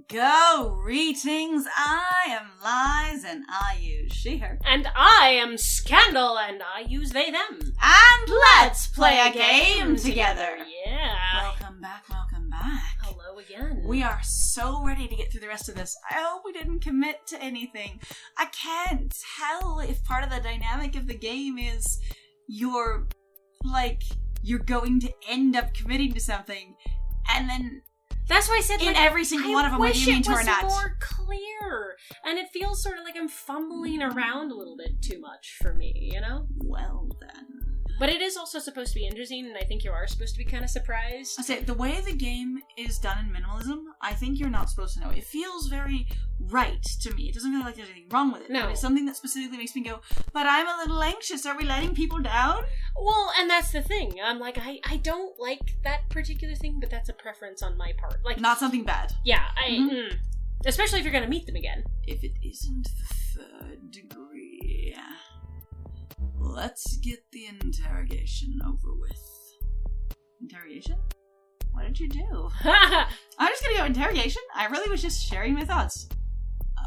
Greetings, I am Lies and I use she, her. And I am Scandal and I use they, them. And let's play a game together. Yeah. Welcome back. Hello again. We are so ready to get through the rest of this. I hope we didn't commit to anything. I can't tell if part of the dynamic of the game is you're going to end up committing to something and then... That's why I said, in every single one of them, whether you mean to or not. I wish it was more clear. And it feels sort of like I'm fumbling around a little bit too much for me, you know? Well, then. But it is also supposed to be interesting, and I think you are supposed to be kind of surprised. I say, the way the game is done in minimalism, I think you're not supposed to know. It feels very right to me. It doesn't feel like there's anything wrong with it. No. But it's something that specifically makes me go, but I'm a little anxious. Are we letting people down? Well, and that's the thing. I'm like, I don't like that particular thing, but that's a preference on my part. Like, not something bad. Yeah, especially if you're going to meet them again. If it isn't the third degree... Let's get the interrogation over with. Interrogation? What did you do? I'm just gonna go interrogation. I really was just sharing my thoughts.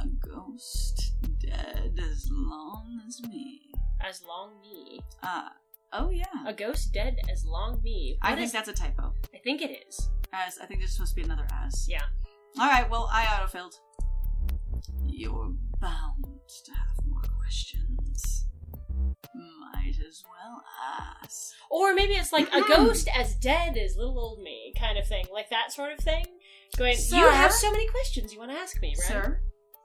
A ghost dead as long as me. As long me. Oh yeah. A ghost dead as long me. I think that's a typo. I think it is. As, I think there's supposed to be another as. Yeah. Alright, well, I autofilled. You're bound to have more questions. Might as well ask. Or maybe it's like a ghost as dead as little old me kind of thing. Like that sort of thing. Going, Sir? You have so many questions you want to ask me, right? Sir,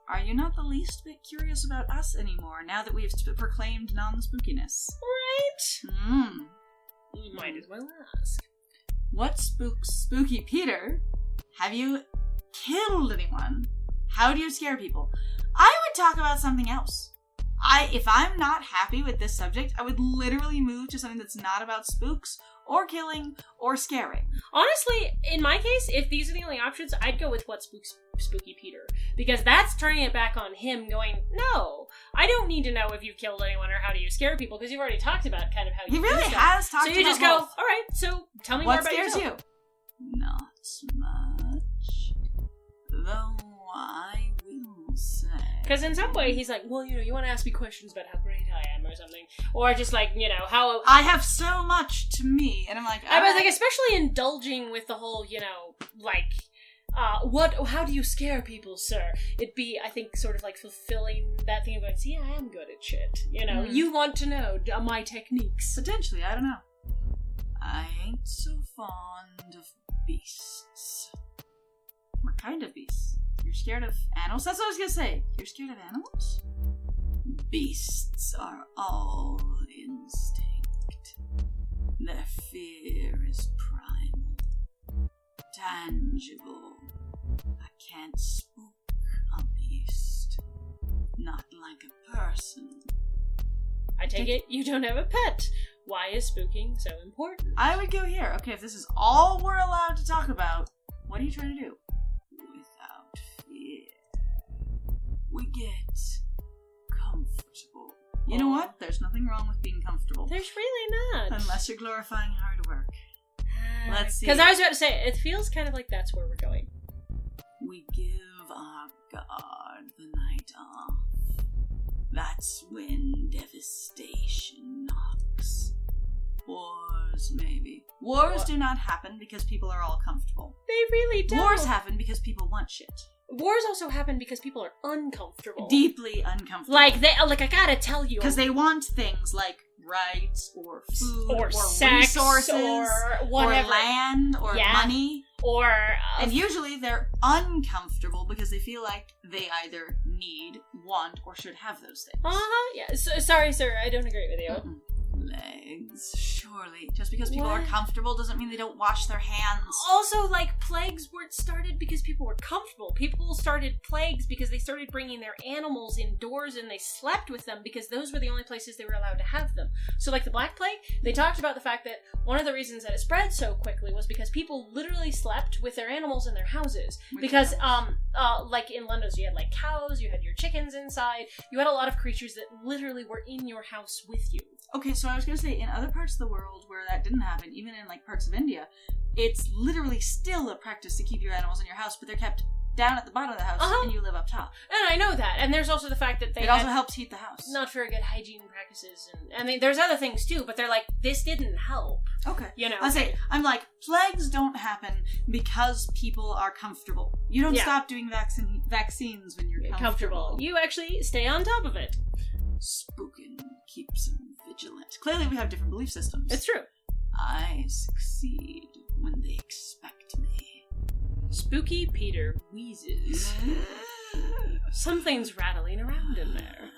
are you not the least bit curious about us anymore now that we've proclaimed non-spookiness? Right? You might as well ask. What spooky Peter? Have you killed anyone? How do you scare people? I would talk about something else. If I'm not happy with this subject, I would literally move to something that's not about spooks, or killing, or scaring. Honestly, in my case, if these are the only options, I'd go with what spooks Spooky Peter. Because that's turning it back on him going, no, I don't need to know if you've killed anyone or how do you scare people, because you've already talked about kind of how you He really do has stuff. talked about So you just go, alright, so tell me more about yourself. What yourself. scares you? Not much. Though I will say... Because in some way, he's like, well, you want to ask me questions about how great I am or something. Or just like, how... I have so much to me. And I'm like... I was like, especially indulging with the whole, how do you scare people, sir? It'd be, I think, sort of like fulfilling that thing of going, see, I am good at shit. You want to know my techniques. Potentially, I don't know. I ain't so fond of beasts. What kind of beasts? You're scared of animals? That's what I was gonna say. You're scared of animals? Beasts are all instinct. Their fear is primal. Tangible. I can't spook a beast. Not like a person. I take it you don't have a pet. Why is spooking so important? I would go here. Okay, if this is all we're allowed to talk about, what are you trying to do? We get comfortable. You know what? There's nothing wrong with being comfortable. There's really not. Unless you're glorifying hard work. Let's see. Because I was about to say, it feels kind of like that's where we're going. We give our guard the night off. That's when devastation knocks. Wars, maybe. Wars do not happen because people are all comfortable. They really don't. Wars happen because people want shit. Wars also happen because people are uncomfortable. Deeply uncomfortable. I gotta tell you. Because they want things like rights, or food, or sex, resources, or whatever. Or land, or money. Or... and usually they're uncomfortable because they feel like they either need, want, or should have those things. Yeah. Sorry, sir, I don't agree with you. Mm-mm. Legs, surely. Just because people are comfortable doesn't mean they don't wash their hands. Also, plagues weren't started because people were comfortable. People started plagues because they started bringing their animals indoors and they slept with them because those were the only places they were allowed to have them. So, the Black Plague, they talked about the fact that one of the reasons that it spread so quickly was because people literally slept with their animals in their houses. Because, in London, you had, cows, you had your chickens inside, you had a lot of creatures that literally were in your house with you. Okay, so I was going to say, in other parts of the world where that didn't happen, even in, parts of India, it's literally still a practice to keep your animals in your house, but they're kept down at the bottom of the house, and you live up top. And I know that. And there's also the fact that it also helps heat the house. Not very good hygiene practices. And I mean, there's other things too, but they're like, this didn't help. Okay. You know? I'm like, plagues don't happen because people are comfortable. You don't stop doing vaccines when you're comfortable. You actually stay on top of it. Spookin' keeps them vigilant. Clearly we have different belief systems. It's true. I succeed when they expect me. Spooky Peter wheezes. Something's rattling around in there.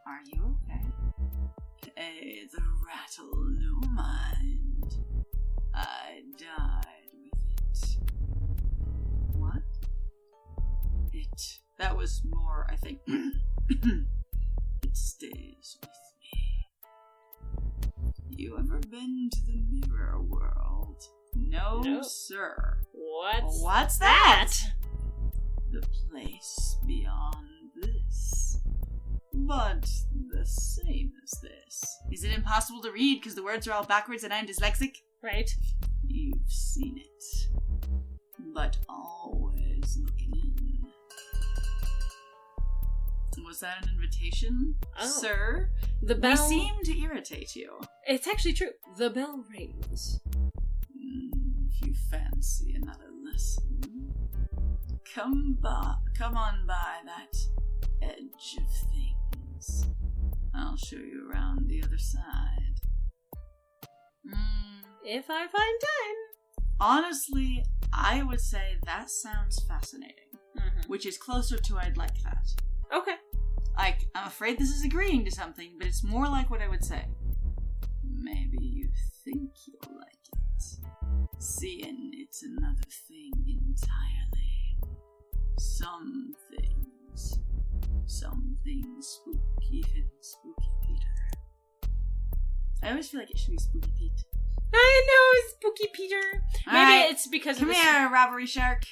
Are you okay? Pay the rattle no mind. I died with it. What? That was more, I think. It stays with me. You ever been to the mirror world? No, sir. What's that? The place beyond this. But the same as this. Is it impossible to read because the words are all backwards and I'm dyslexic? Right. You've seen it. But always looking in. Was that an invitation, sir? The bell... We seem to irritate you. It's actually true. The bell rings. If you fancy another lesson, come on by that edge of things. I'll show you around the other side. If I find time. Honestly, I would say that sounds fascinating. Which is closer to I'd like that. Okay. I'm afraid this is agreeing to something, but it's more like what I would say. Maybe you think you'll like it. Seeing it's another thing entirely. Some things spooky and Spooky Peter. I always feel like it should be Spooky Pete. I know, Spooky Peter. Maybe it's because Come here, Robbery Shark.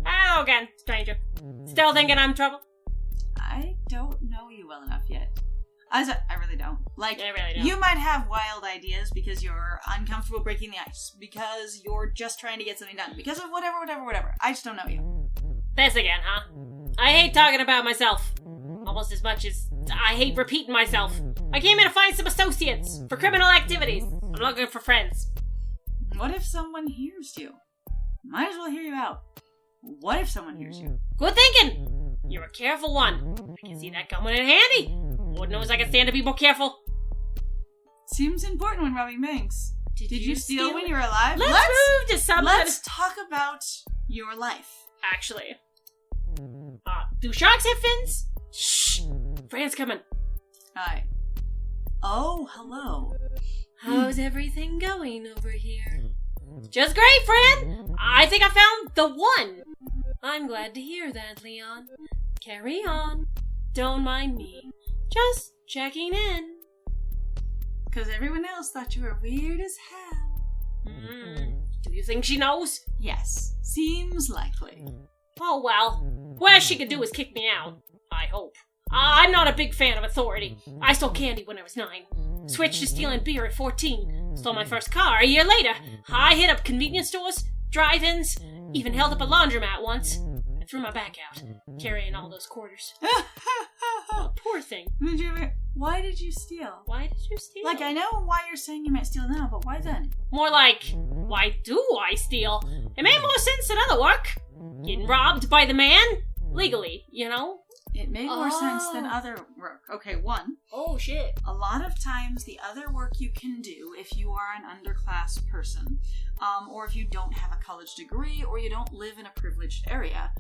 Hello again, stranger. Still thinking I'm trouble? I don't know you well enough yet. I really don't. I really don't. You might have wild ideas because you're uncomfortable breaking the ice, because you're just trying to get something done, because of whatever. I just don't know you. This again, huh? I hate talking about myself. Almost as much as I hate repeating myself. I came here to find some associates for criminal activities. I'm looking for friends. What if someone hears you? Might as well hear you out. What if someone hears you? Good thinking! You're a careful one. I can see that coming in handy. Lord knows I can stand to be more careful. Seems important when robbing banks. Did you steal when you were alive? Let's move to something. Let's talk about your life. Actually. Do sharks have fins? Shh! Fran's coming. Hi. Oh, hello. How's everything going over here? Just great, Fran! I think I found the one! I'm glad to hear that, Leon. Carry on. Don't mind me. Just checking in. Because everyone else thought you were weird as hell. Do you think she knows? Yes. Seems likely. Oh, well. Worst she could do is kick me out. I hope. I'm not a big fan of authority. I stole candy when I was 9. Switched to stealing beer at 14. Stole my first car a year later. I hit up convenience stores, drive-ins, even held up a laundromat once. I threw my back out, carrying all those quarters. Oh, poor thing. Why did you steal? Why did you steal? I know why you're saying you might steal now, but why then? More like, why do I steal? It made more sense than other work. Getting robbed by the man? Legally, you know? It made more sense than other work. Okay, one. Oh, shit. A lot of times, the other work you can do if you are an underclass person, or if you don't have a college degree, or you don't live in a privileged area,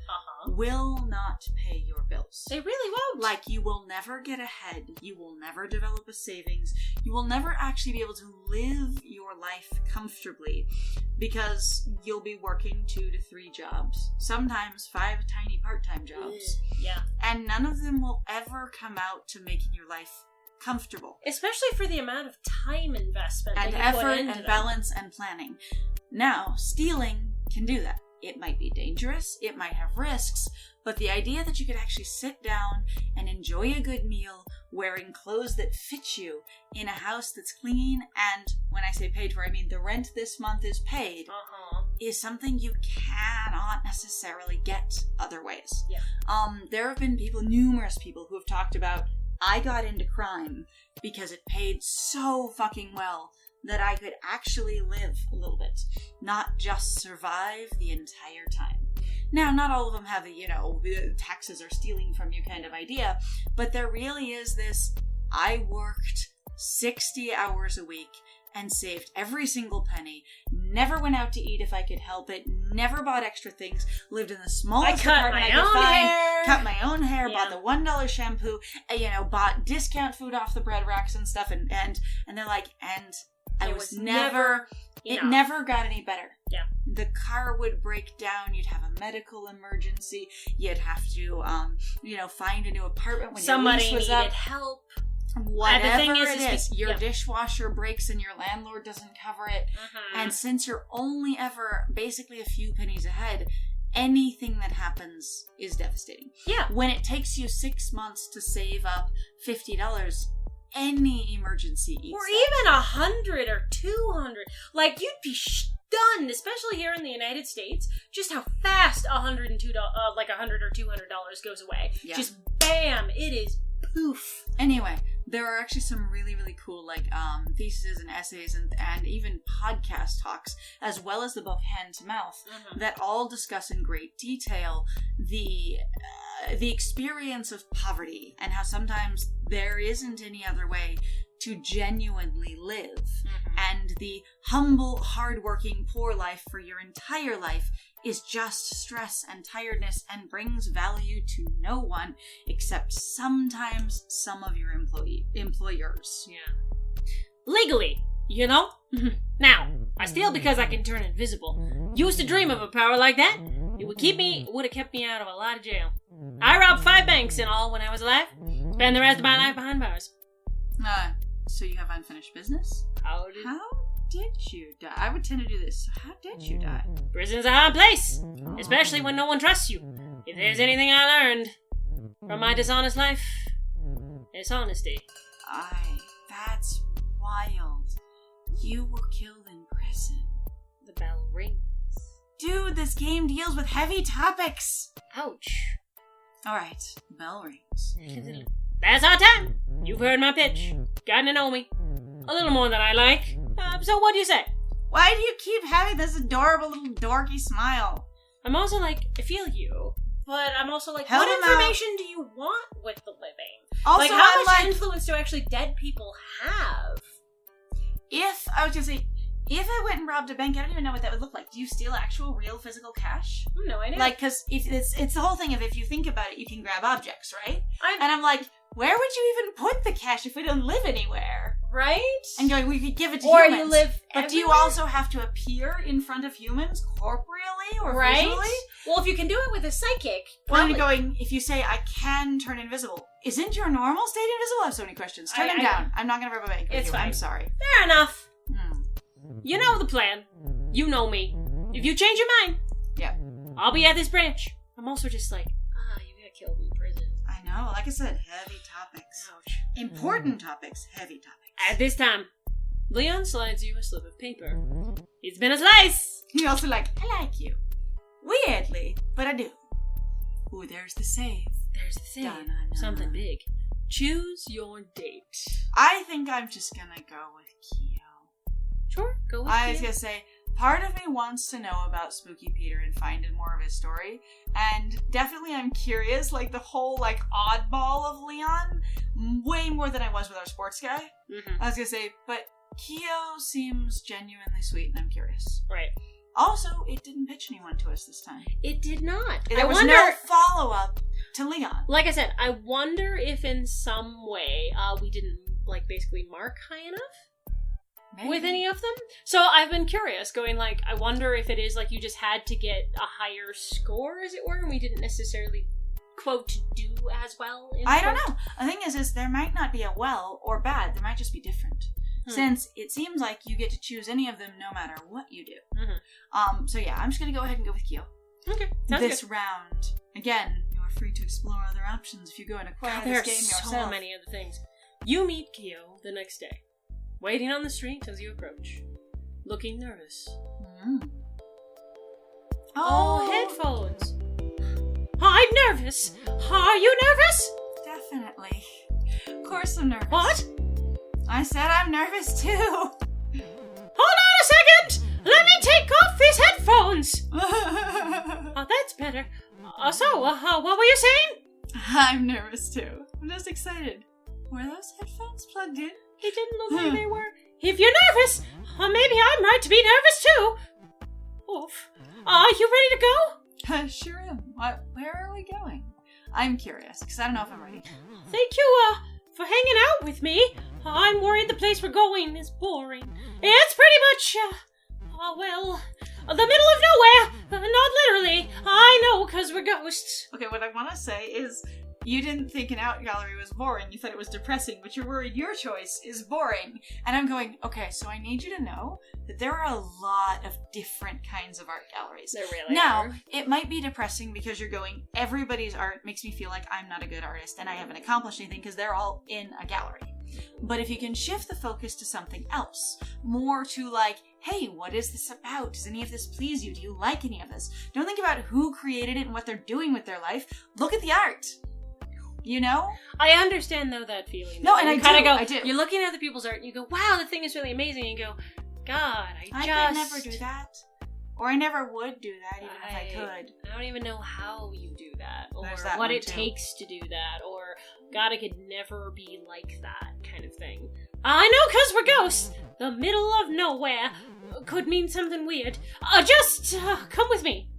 will not pay your bills. They really won't. You will never get ahead. You will never develop a savings. You will never actually be able to live your life comfortably because you'll be working 2 to 3 jobs, sometimes 5 tiny part-time jobs. Yeah. And none of them will ever come out to making your life comfortable. Especially for the amount of time investment and that you effort put into and balance and planning. Now, stealing can do that. It might be dangerous. It might have risks. But the idea that you could actually sit down and enjoy a good meal wearing clothes that fit you in a house that's clean, and when I say paid for, I mean the rent this month is paid, is something you cannot necessarily get other ways. Yeah. There have been numerous people who have talked about, I got into crime because it paid so fucking well that I could actually live a little bit, not just survive the entire time. Now, not all of them have the taxes are stealing from you kind of idea, but there really is this, I worked 60 hours a week and saved every single penny, never went out to eat if I could help it, never bought extra things, lived in the smallest apartment I could find, cut my own hair, bought the $1 shampoo, bought discount food off the bread racks and stuff, and they're like, and I was never it never got any better. Yeah. The car would break down, you'd have a medical emergency, you'd have to, find a new apartment when somebody your lease was needed up. help. Whatever the thing it is, your dishwasher breaks and your landlord doesn't cover it. And since you're only ever basically a few pennies ahead, anything that happens is devastating. Yeah. When it takes you 6 months to save up $50, any emergency eats or that. even 100 or 200. Like, you'd be stunned, especially here in the United States, just how fast $102, like $100 or $200 goes away. Yeah. Just bam, it is poof. Anyway, there are actually some really, really cool theses and essays and even podcast talks, as well as the book Hand to Mouth, that all discuss in great detail the experience of poverty and how sometimes there isn't any other way to genuinely live. And the humble, hardworking, poor life for your entire life is just stress and tiredness and brings value to no one except sometimes some of your employers. Yeah. Legally, Now, I steal because I can turn invisible. Used to dream of a power like that. It would have kept me out of a lot of jail. I robbed 5 banks in all when I was alive. Spend the rest of my life behind bars. So you have unfinished business? How did you die? I would tend to do this. So how did you die? Prison's a hard place, especially when no one trusts you. If there's anything I learned from my dishonest life, it's honesty. That's wild. You were killed in prison. The bell rings. Dude, this game deals with heavy topics. Ouch. Alright, bell rings. That's our time. You've heard my pitch. Gotten to know me. A little more than I like. So what do you say? Why do you keep having this adorable little dorky smile? I'm also like, I feel you, but I'm also like, Help what information do you want with the living? Also, like, how much influence do actually dead people have? If I went and robbed a bank, I don't even know what that would look like. Do you steal actual, real, physical cash? No idea. Like, because it's the whole thing of if you think about it, you can grab objects, right? And I'm like, where would you even put the cash if we don't live anywhere? Right? And going, we could give it to or humans. Or you live But do you also have to appear in front of humans corporeally or visually? Well, if you can do it with a psychic, probably. Going, if you say, I can turn invisible, isn't your normal state invisible? I have so many questions. Turn them down. I'm not going to rob a bank. It's fine. I'm sorry. Fair enough. You know the plan. You know me. If you change your mind, I'll be at this branch. I'm also just like, you got killed in prison. I know. Like I said, heavy topics. Ouch. Important topics, heavy topics. At this time, Leon slides you a slip of paper. It's been a slice! He also I like you. Weirdly, but I do. Ooh, there's the save. There's the save. Dun-dun-dun. Something big. Choose your date. I think I'm just gonna go with Keo. Sure, go with Keo. I was gonna say, part of me wants to know about Spooky Peter and find out more of his story. And definitely I'm curious, the whole, oddball of Leon, way more than I was with our sports guy. I was gonna say, but Keo seems genuinely sweet and I'm curious. Right. Also, it didn't pitch anyone to us this time. It did not. There was no follow-up to Leon. Like I said, I wonder if in some way we didn't, basically mark high enough? Maybe. With any of them. So I've been curious, going I wonder if it is you just had to get a higher score, as it were, and we didn't necessarily, quote, do as well. I don't know. The thing is there might not be a well or bad. There might just be different. since it seems like you get to choose any of them no matter what you do. Mm-hmm. So yeah, I'm just gonna go ahead and go with Kyo. Okay, sounds This good. round. Again, you are free to explore other options if you go and acquire God, this there are game so yourself. many other things. You meet Kyo the next day, waiting on the street as you approach, looking nervous. Oh, headphones. I'm nervous. Are you nervous? Definitely. Of course I'm nervous. What? I said I'm nervous too. Hold on a second! Let me take off these headphones! Oh, that's better. What were you saying? I'm nervous too. I'm just excited. Were those headphones plugged in? It didn't look like they were. If you're nervous, maybe I'm right to be nervous too. Oof. Are you ready to go? Sure am. Where are we going? I'm curious, because I don't know if I'm ready. Thank you, for hanging out with me. I'm worried the place we're going is boring. It's pretty much, the middle of nowhere. Not literally. I know, because we're ghosts. Okay, what I want to say is, you didn't think an art gallery was boring. You thought it was depressing, but you're worried your choice is boring. And I'm going, okay, so I need you to know that there are a lot of different kinds of art galleries. There really Now, are. it might be depressing because you're going, everybody's art makes me feel like I'm not a good artist and I haven't accomplished anything because they're all in a gallery. But if you can shift the focus to something else, more to like, hey, what is this about? Does any of this please you? Do you like any of this? Don't think about who created it and what they're doing with their life. Look at the art. You know? I understand, though, that feeling. No, and I do. You're looking at other people's art, and you go, wow, the thing is really amazing, and you go, God, I could never do that. Or I never would do that, even if I could. I don't even know how you do that, or that what one, it too. takes to do that, or, God, I could never be like that kind of thing. I know, 'cause we're ghosts. The middle of nowhere could mean something weird. Just come with me.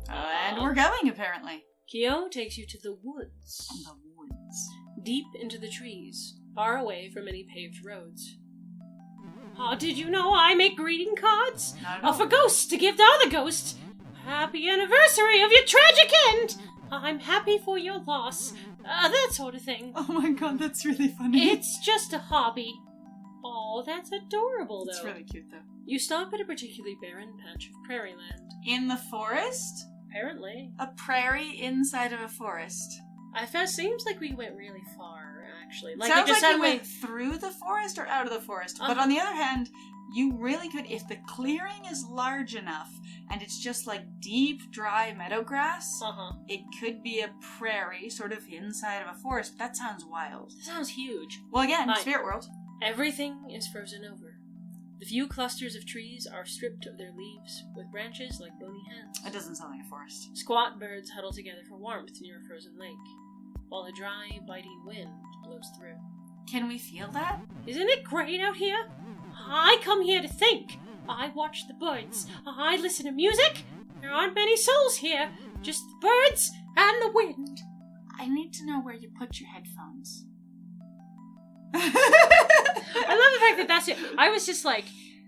And we're going, apparently. Kyo takes you to the woods. The woods. Deep into the trees, far away from any paved roads. Did you know I make greeting cards? Not at all. For ghosts to give to other ghosts. Happy anniversary of your tragic end! I'm happy for your loss. That sort of thing. Oh my god, that's really funny. It's just a hobby. Oh, that's adorable, though. It's really cute, though. You stop at a particularly barren patch of prairie land. In the forest? Apparently. A prairie inside of a forest. It seems like we went really far, actually. Sounds it just like you suddenly went through the forest or out of the forest. But on the other hand, you really could, if the clearing is large enough and it's just like deep, dry meadow grass, it could be a prairie sort of inside of a forest. That sounds wild. That sounds huge. Well, again, Fine. Spirit World. Everything is frozen over. The few clusters of trees are stripped of their leaves, with branches like bony hands. It doesn't sound like a forest. Squat birds huddle together for warmth near a frozen lake, while a dry, biting wind blows through. Can we feel that? Isn't it great out here? I come here to think. I watch the birds. I listen to music. There aren't many souls here, just the birds and the wind. I need to know where you put your headphones. I love the fact that that's it. I was just like,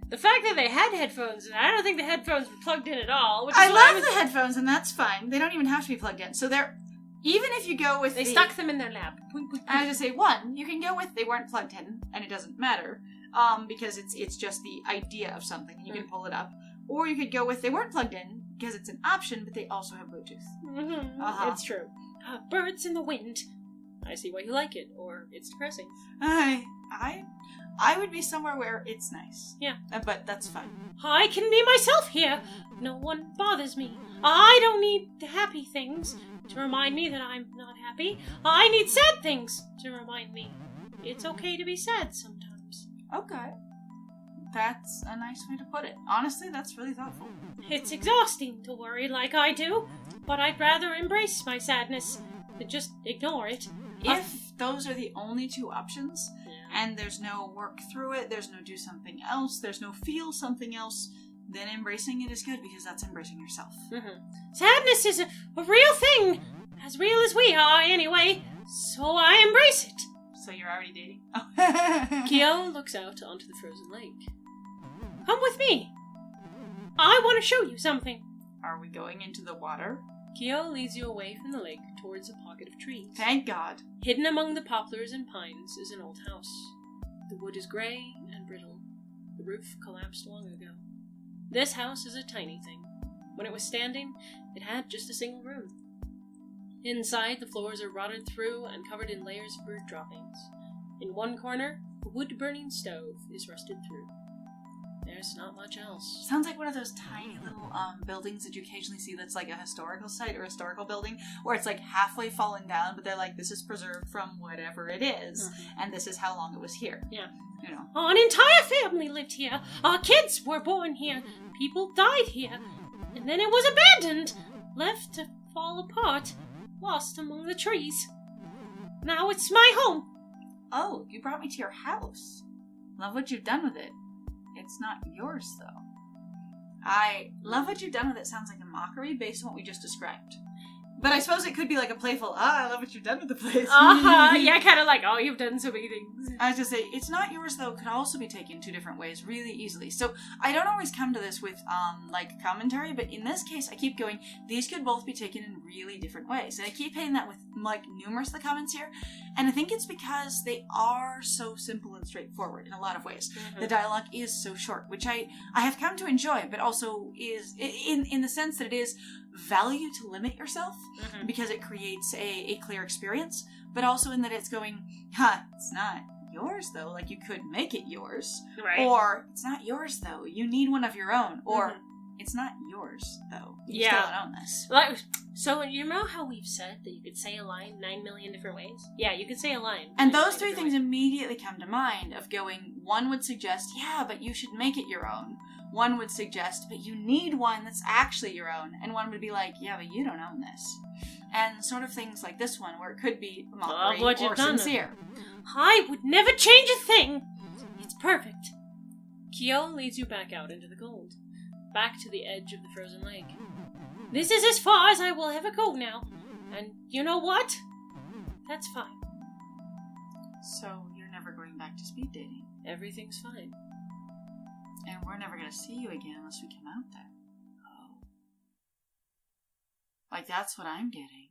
the fact that they had headphones, and I don't think the headphones were plugged in at all. Which is I why love the headphones, and that's fine. They don't even have to be plugged in. So they're, even if you go with They stuck them in their lap. I just say one, you can go with they weren't plugged in, and it doesn't matter, because it's just the idea of something, and you can pull it up. Or you could go with they weren't plugged in, because it's an option, but they also have Bluetooth. Mm-hmm. It's true. Birds in the wind. I see why you like it, or it's depressing. I would be somewhere where it's nice. Yeah. But that's fine. I can be myself here. No one bothers me. I don't need happy things to remind me that I'm not happy. I need sad things to remind me it's okay to be sad sometimes. Okay. That's a nice way to put it. Honestly, that's really thoughtful. It's exhausting to worry like I do, but I'd rather embrace my sadness than just ignore it. If those are the only two options, and there's no work through it, there's no do something else, there's no feel something else, then embracing it is good because that's embracing yourself. Sadness is a real thing, as real as we are anyway, so I embrace it. So you're already dating? Kyo looks out onto the frozen lake. Come with me. I want to show you something. Are we going into the water? Kyo leads you away from the lake towards a pocket of trees. Thank God. Hidden among the poplars and pines is an old house. The wood is gray and The roof collapsed long ago. This house is a tiny thing. When it was standing, it had just a single room. Inside, the floors are rotted through and covered in layers of bird droppings. In one corner, a wood-burning stove is rusted through. There's not much else. Sounds like one of those tiny little buildings that you occasionally see that's like a historical site or historical building, where it's like halfway fallen down, but they're like, this is preserved from whatever it is, and this is how long it was here. Yeah. You know. An entire family lived here. Our kids were born here. People died here. And then it was abandoned, left to fall apart, lost among the trees. Now it's my home. Oh, you brought me to your house. Love what you've done with it. It's not yours, though. I love what you've done with it. Sounds like a mockery based on what we just described. But I suppose it could be like a playful, I love what you've done with the place. Yeah, kind of like, oh, you've done so many things. I was just say, it's not yours, though, could also be taken two different ways really easily. So I don't always come to this with, like, commentary, but in this case, I keep going, these could both be taken in really different ways. And I keep hitting that with, like, numerous of the comments here. And I think it's because they are so simple and straightforward in a lot of ways. The dialogue is so short, which I have come to enjoy, but also is, in the sense that it is value to limit yourself, because it creates a clear experience, but also in that it's going, it's not yours though, like you could make it yours, right? Or it's not yours though, you need one of your own, or it's not yours though, you still don't own this. Like, so you know how we've said that you could say a line 9 million different ways? Yeah, you could say a line. And those three things immediately come to mind of going, one would suggest, yeah, but you should make it your own. One would suggest, but you need one that's actually your own. And one would be like, yeah, but you don't own this. And sort of things like this one, where it could be mockery or sincere. I would never change a thing. It's perfect. Kyo leads you back out into the cold. Back to the edge of the frozen lake. This is as far as I will ever go now. And you know what? That's fine. So you're never going back to speed dating? Everything's fine. And we're never going to see you again unless we come out there. Oh. Like, that's what I'm getting.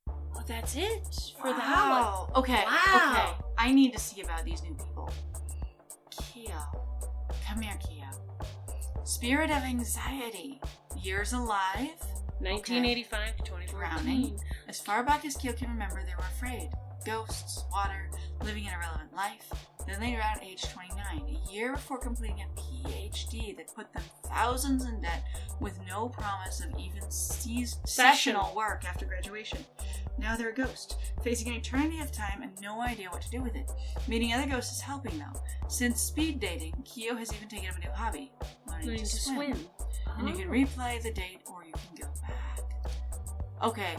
Oh, that's it? For wow. that one? Okay, wow. Okay. I need to see about these new people. Kyo. Come here, Kyo. Spirit of anxiety. Years alive. 1985 to 2014. Drowning. As far back as Kyo can remember, they were afraid. Ghosts, water, living an irrelevant life. Then they drowned at age 29, a year before completing a PhD that put them thousands in debt with no promise of even sessional work after graduation. Now they're a ghost, facing an eternity of time and no idea what to do with it. Meeting other ghosts is helping, though. Since speed dating, Kyo has even taken up a new hobby, learning to swim. And you can replay the date or you can go back. Okay.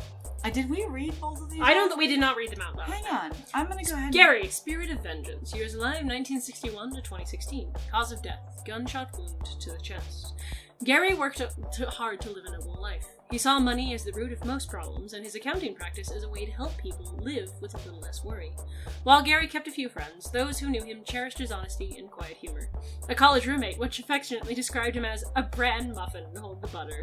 Did we read both of these? We did not read them out loud. Hang on. I'm gonna go ahead. Gary, Spirit of Vengeance. Years alive, 1961 to 2016. Cause of death, gunshot wound to the chest. Gary worked hard to live a noble life. He saw money as the root of most problems, and his accounting practice as a way to help people live with a little less worry. While Gary kept a few friends, those who knew him cherished his honesty and quiet humor. A college roommate, which affectionately described him as a bran muffin, hold the butter.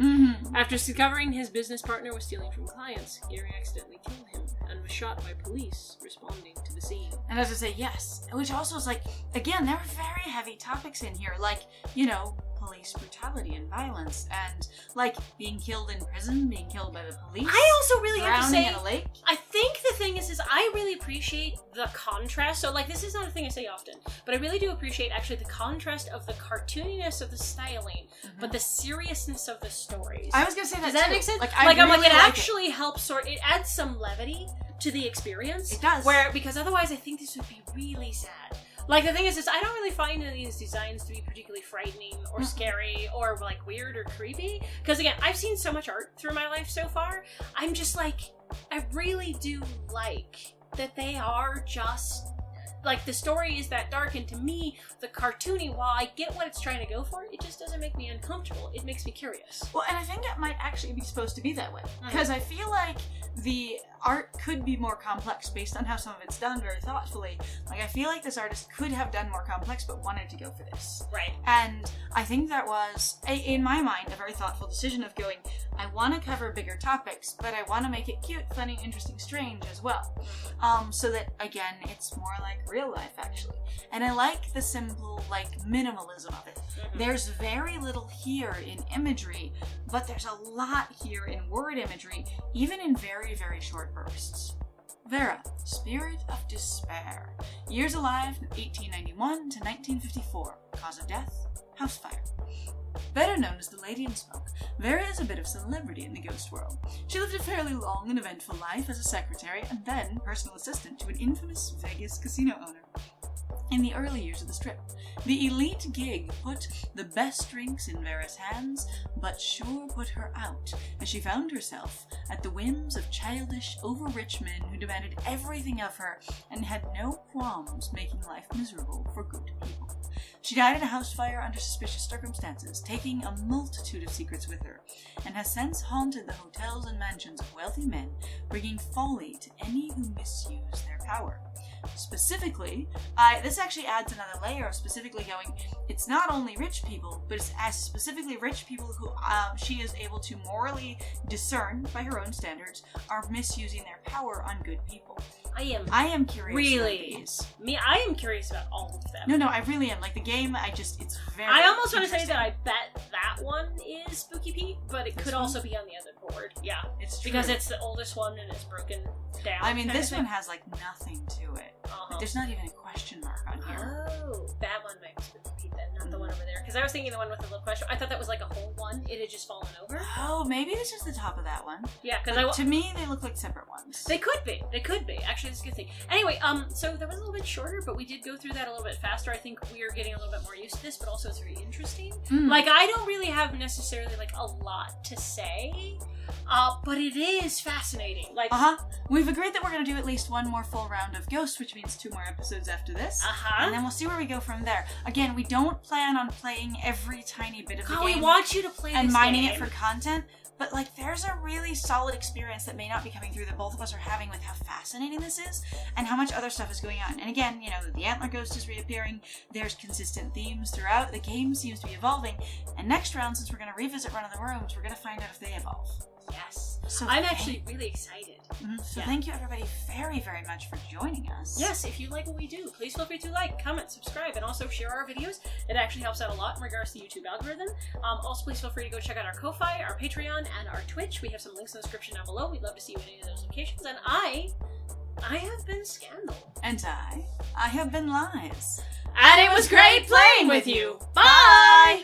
After discovering his business partner was stealing from clients, Gary accidentally killed him and was shot by police responding to the scene. And as I say, yes, which also is like, again, there are very heavy topics in here, like, you know, police brutality and violence, and like being killed in prison, being killed by the police. I also really have to say, in a lake. I think the thing is I really appreciate the contrast. So, like, this is not a thing I say often, but I really do appreciate actually the contrast of the cartooniness of the styling, but the seriousness of the stories. I was gonna say that. Does that too. make sense? Like, it actually helps it adds some levity to the experience. It does. Because otherwise I think this would be really sad. Like, the thing is I don't really find any of these designs to be particularly frightening or scary or, like, weird or creepy. Because, again, I've seen so much art through my life so far. I'm just, like, I really do like that they are just, like, the story is that dark, and to me, the cartoony, while I get what it's trying to go for, it just doesn't make me uncomfortable. It makes me curious. Well, and I think it might actually be supposed to be that way. Because I feel like the art could be more complex based on how some of it's done very thoughtfully. Like, I feel like this artist could have done more complex but wanted to go for this. Right. And I think that was, in my mind, a very thoughtful decision of going, I want to cover bigger topics, but I want to make it cute, funny, interesting, strange as well. So that, again, it's more like real life, actually. And I like the simple, minimalism of it. There's very little here in imagery, but there's a lot here in word imagery, even in very, very short bursts. Vera, Spirit of Despair. Years alive, 1891 to 1954. Cause of death, house fire. Better known as the Lady in Smoke, Vera is a bit of a celebrity in the ghost world. She lived a fairly long and eventful life as a secretary and then personal assistant to an infamous Vegas casino owner. In the early years of the strip, the elite gig put the best drinks in Vera's hands, but sure put her out, as she found herself at the whims of childish, over-rich men who demanded everything of her and had no qualms making life miserable for good people. She died in a house fire under suspicious circumstances, taking a multitude of secrets with her, and has since haunted the hotels and mansions of wealthy men, bringing folly to any who misuse their power. Specifically, this actually adds another layer of specifically going, it's not only rich people, but it's as specifically rich people who she is able to morally discern, by her own standards, are misusing their power on good people. I am curious about these. I am curious about all of them. No, I really am. Like, the game, it's very I almost want to say that I bet that one is Spooky Pete, but it could also be on the other board. Yeah. It's true. Because it's the oldest one and it's broken down. I mean, this one has, nothing to it. Like, there's not even a question mark on here. Oh, that one might be Spooky Pete then, not the one over there. Because I was thinking the one with the little question. I thought that was like a whole one. It had just fallen over. Oh, maybe it's just the top of that one. Yeah, because to me, they look like separate ones. They could be. Actually, it's a good thing. Anyway, so that was a little bit shorter, but we did go through that a little bit faster. I think we are getting a little bit more used to this, but also it's very interesting. I don't really have necessarily, a lot to say, but it is fascinating. We've agreed that we're going to do at least one more full round of Ghosts, which means 2 more episodes after this. And then we'll see where we go from there. Again, we don't plan on playing every tiny bit of the game. We want you to play this and mining game. it for content. But, there's a really solid experience that may not be coming through that both of us are having with how fascinating this is and how much other stuff is going on. And again, the antler ghost is reappearing. There's consistent themes throughout. The game seems to be evolving. And next round, since we're going to revisit Run of the Rooms, we're going to find out if they evolve. Yes. So I'm actually really excited. So thank you, everybody, very, very much for joining us. Yes, if you like what we do, please feel free to like, comment, subscribe, and also share our videos. It actually helps out a lot in regards to the YouTube algorithm. Also, please feel free to go check out our Ko-Fi, our Patreon, and our Twitch. We have some links in the description down below. We'd love to see you in any of those locations. And I have been Scandal. And I have been Lies. And it was great playing with you. Bye!